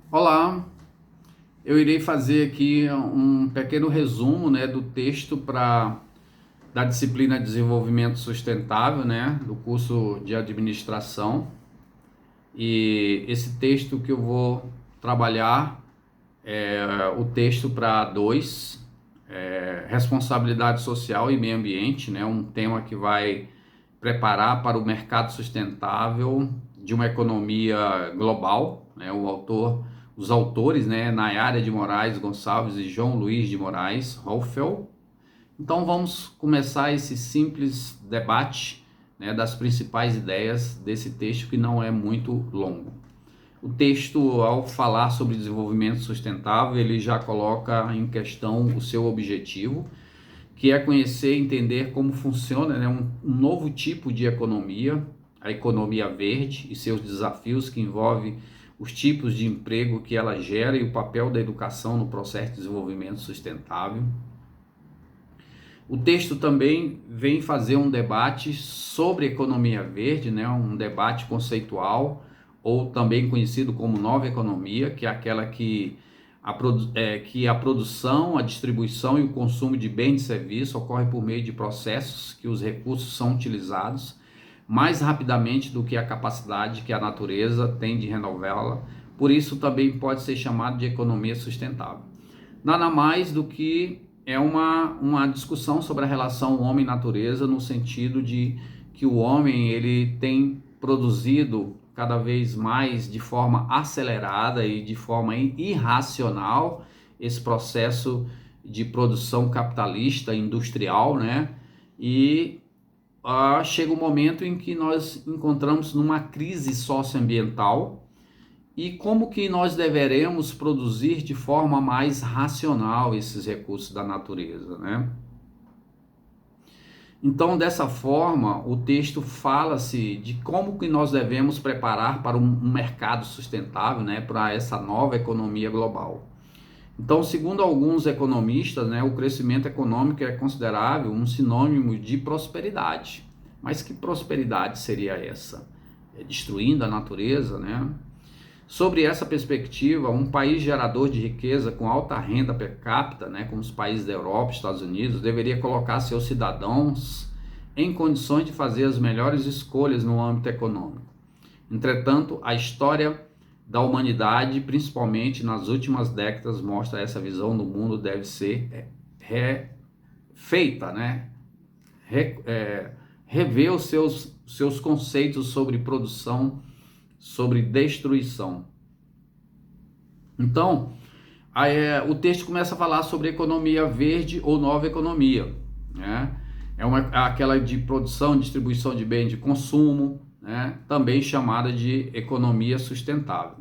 Olá, eu irei fazer aqui um pequeno resumo, do texto da disciplina Desenvolvimento Sustentável, do curso de Administração. E esse texto que eu vou trabalhar é o texto para dois, responsabilidade social e meio ambiente, um tema que vai preparar para o mercado sustentável de uma economia global, os autores, Nayara de Moraes Gonçalves e João Luiz de Moraes Rolfel. Então vamos começar esse simples debate, das principais ideias desse texto que não é muito longo. O texto, ao falar sobre desenvolvimento sustentável, ele já coloca em questão o seu objetivo, que é conhecer e entender como funciona, um novo tipo de economia, a economia verde e seus desafios que envolvem os tipos de emprego que ela gera e o papel da educação no processo de desenvolvimento sustentável. O texto também vem fazer um debate sobre economia verde, um debate conceitual, ou também conhecido como nova economia, que é aquela que a produção, a distribuição e o consumo de bens e serviços ocorre por meio de processos que os recursos são utilizados mais rapidamente do que a capacidade que a natureza tem de renová-la. Por isso também pode ser chamado de economia sustentável. Nada mais do que uma discussão sobre a relação homem-natureza, no sentido de que o homem ele tem produzido cada vez mais de forma acelerada e de forma irracional esse processo de produção capitalista industrial, E chega um momento em que nós encontramos numa crise socioambiental, e como que nós deveremos produzir de forma mais racional esses recursos da natureza, Então, dessa forma, o texto fala-se de como que nós devemos preparar para um mercado sustentável, para essa nova economia global. Então, segundo alguns economistas, o crescimento econômico é considerável um sinônimo de prosperidade. Mas que prosperidade seria essa? Destruindo a natureza, Sobre essa perspectiva, um país gerador de riqueza com alta renda per capita, como os países da Europa, Estados Unidos, deveria colocar seus cidadãos em condições de fazer as melhores escolhas no âmbito econômico. Entretanto, a história da humanidade, principalmente nas últimas décadas, mostra essa visão do mundo deve ser refeita, rever os seus conceitos sobre produção, sobre destruição. Então, o texto começa a falar sobre economia verde ou nova economia, aquela de produção, distribuição de bens de consumo, também chamada de economia sustentável.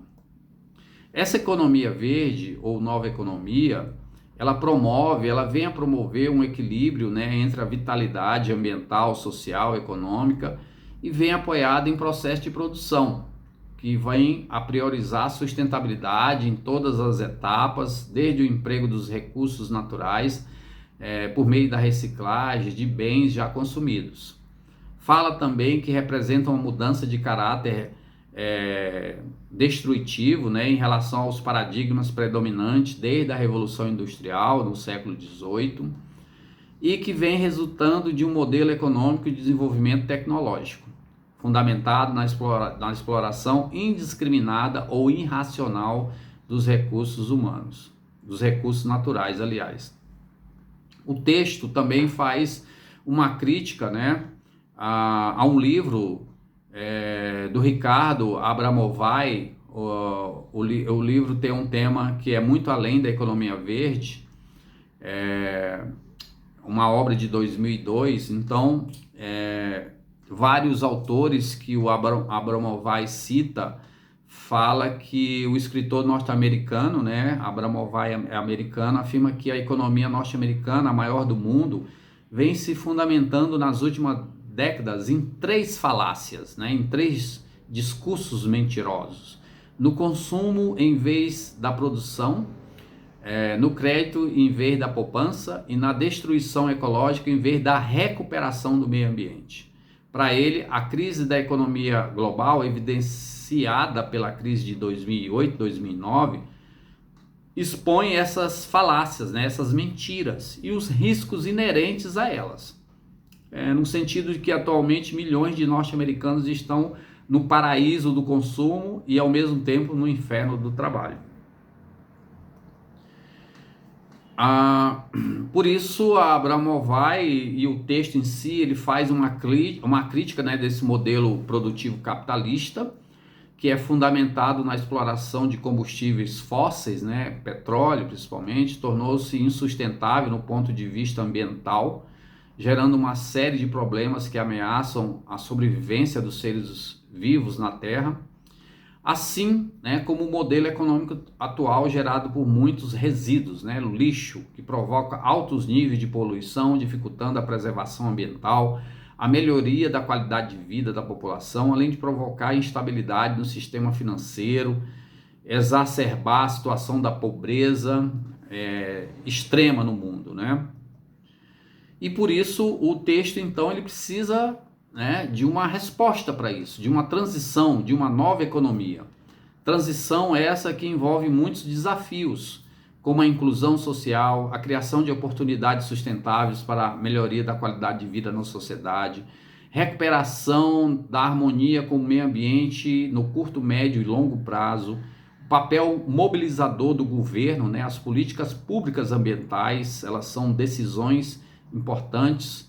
Essa economia verde ou nova economia, ela vem a promover um equilíbrio, entre a vitalidade ambiental, social, econômica, e vem apoiada em processo de produção, que vem a priorizar a sustentabilidade em todas as etapas, desde o emprego dos recursos naturais, por meio da reciclagem de bens já consumidos. Fala também que representa uma mudança de caráter destrutivo, em relação aos paradigmas predominantes desde a Revolução Industrial, no século XVIII, e que vem resultando de um modelo econômico de desenvolvimento tecnológico, fundamentado na exploração indiscriminada ou irracional dos recursos humanos, dos recursos naturais, aliás. O texto também faz uma crítica, a um livro do Ricardo Abramovay. O livro tem um tema que é muito além da economia verde, uma obra de 2002, então vários autores que o Abramovay cita fala que o escritor norte-americano, Abramovay é americano, afirma que a economia norte-americana, a maior do mundo, vem se fundamentando nas últimas décadas em três falácias, em três discursos mentirosos: no consumo em vez da produção, no crédito em vez da poupança e na destruição ecológica em vez da recuperação do meio ambiente. Para ele, a crise da economia global, evidenciada pela crise de 2008, 2009, expõe essas falácias, né, essas mentiras e os riscos inerentes a elas. No sentido de que atualmente milhões de norte-americanos estão no paraíso do consumo e ao mesmo tempo no inferno do trabalho. Por isso a Abramovay e o texto em si, ele faz uma crítica, né, desse modelo produtivo capitalista, que é fundamentado na exploração de combustíveis fósseis, né, petróleo principalmente, tornou-se insustentável no ponto de vista ambiental, gerando uma série de problemas que ameaçam a sobrevivência dos seres vivos na Terra, assim, né, como o modelo econômico atual gerado por muitos resíduos, né, lixo, que provoca altos níveis de poluição, dificultando a preservação ambiental, a melhoria da qualidade de vida da população, além de provocar instabilidade no sistema financeiro, exacerbar a situação da pobreza extrema no mundo, né? E por isso o texto, então, ele precisa, né, de uma resposta para isso, de uma transição, de uma nova economia. Transição essa que envolve muitos desafios, como a inclusão social, a criação de oportunidades sustentáveis para a melhoria da qualidade de vida na sociedade, recuperação da harmonia com o meio ambiente no curto, médio e longo prazo, papel mobilizador do governo, né? As políticas públicas ambientais, elas são decisões importantes,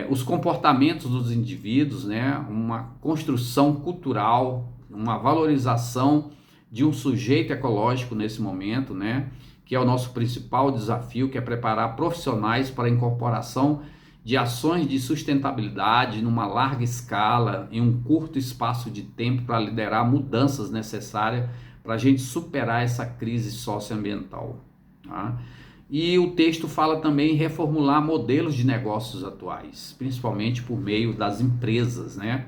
os comportamentos dos indivíduos, né? Uma construção cultural, uma valorização de um sujeito ecológico nesse momento, né? Que é o nosso principal desafio, que é preparar profissionais para a incorporação de ações de sustentabilidade numa larga escala, em um curto espaço de tempo, para liderar mudanças necessárias para a gente superar essa crise socioambiental, tá? E o texto fala também em reformular modelos de negócios atuais, principalmente por meio das empresas, né?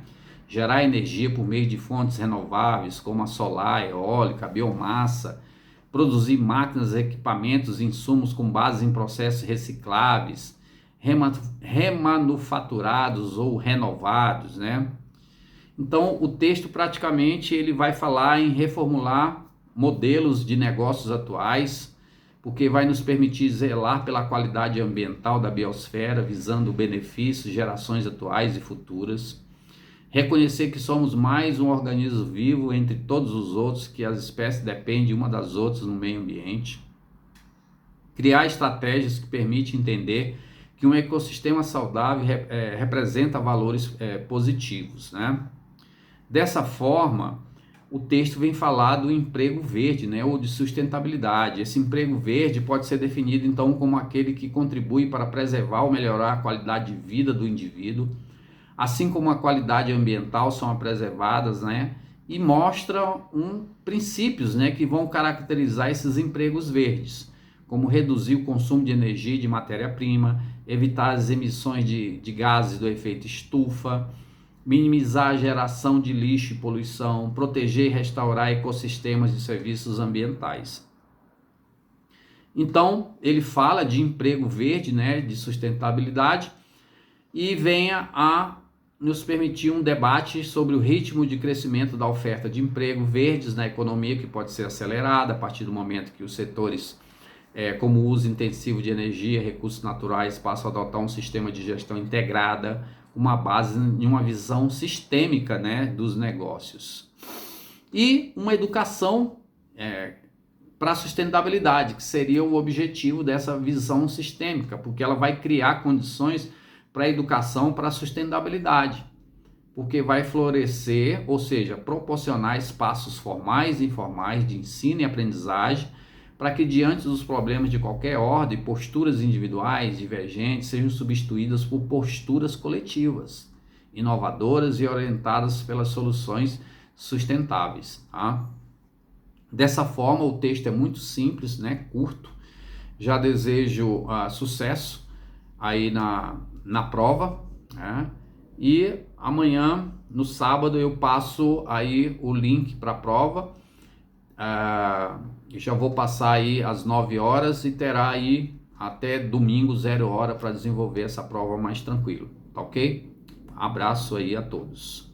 Gerar energia por meio de fontes renováveis, como a solar, eólica, biomassa, produzir máquinas, equipamentos e insumos com base em processos recicláveis, remanufaturados ou renovados, né? Então, o texto praticamente ele vai falar em reformular modelos de negócios atuais, porque vai nos permitir zelar pela qualidade ambiental da biosfera, visando benefícios, gerações atuais e futuras. Reconhecer que somos mais um organismo vivo entre todos os outros, que as espécies dependem uma das outras no meio ambiente. Criar estratégias que permitem entender que um ecossistema saudável representa valores positivos, né? Dessa forma, o texto vem falar do emprego verde, né, ou de sustentabilidade. Esse emprego verde pode ser definido, então, como aquele que contribui para preservar ou melhorar a qualidade de vida do indivíduo, assim como a qualidade ambiental são preservadas, né, e mostra princípios, né, que vão caracterizar esses empregos verdes, como reduzir o consumo de energia e de matéria-prima, evitar as emissões de gases do efeito estufa, minimizar a geração de lixo e poluição, proteger e restaurar ecossistemas de serviços ambientais. Então, ele fala de emprego verde, né, de sustentabilidade, e venha a nos permitir um debate sobre o ritmo de crescimento da oferta de emprego verdes na economia, que pode ser acelerada a partir do momento que os setores como o uso intensivo de energia e recursos naturais passam a adotar um sistema de gestão integrada, uma base em uma visão sistêmica, né, dos negócios. E uma educação para a sustentabilidade, que seria o objetivo dessa visão sistêmica, porque ela vai criar condições para a educação para a sustentabilidade, porque vai florescer, ou seja, proporcionar espaços formais e informais de ensino e aprendizagem, para que diante dos problemas de qualquer ordem, posturas individuais divergentes sejam substituídas por posturas coletivas, inovadoras e orientadas pelas soluções sustentáveis, tá? Dessa forma, o texto é muito simples, né, curto. Já desejo sucesso aí na prova, né? E amanhã, no sábado, eu passo aí o link para a prova. Já vou passar aí às 9 horas e terá aí até domingo 0 hora para desenvolver essa prova mais tranquilo, tá ok? Abraço aí a todos.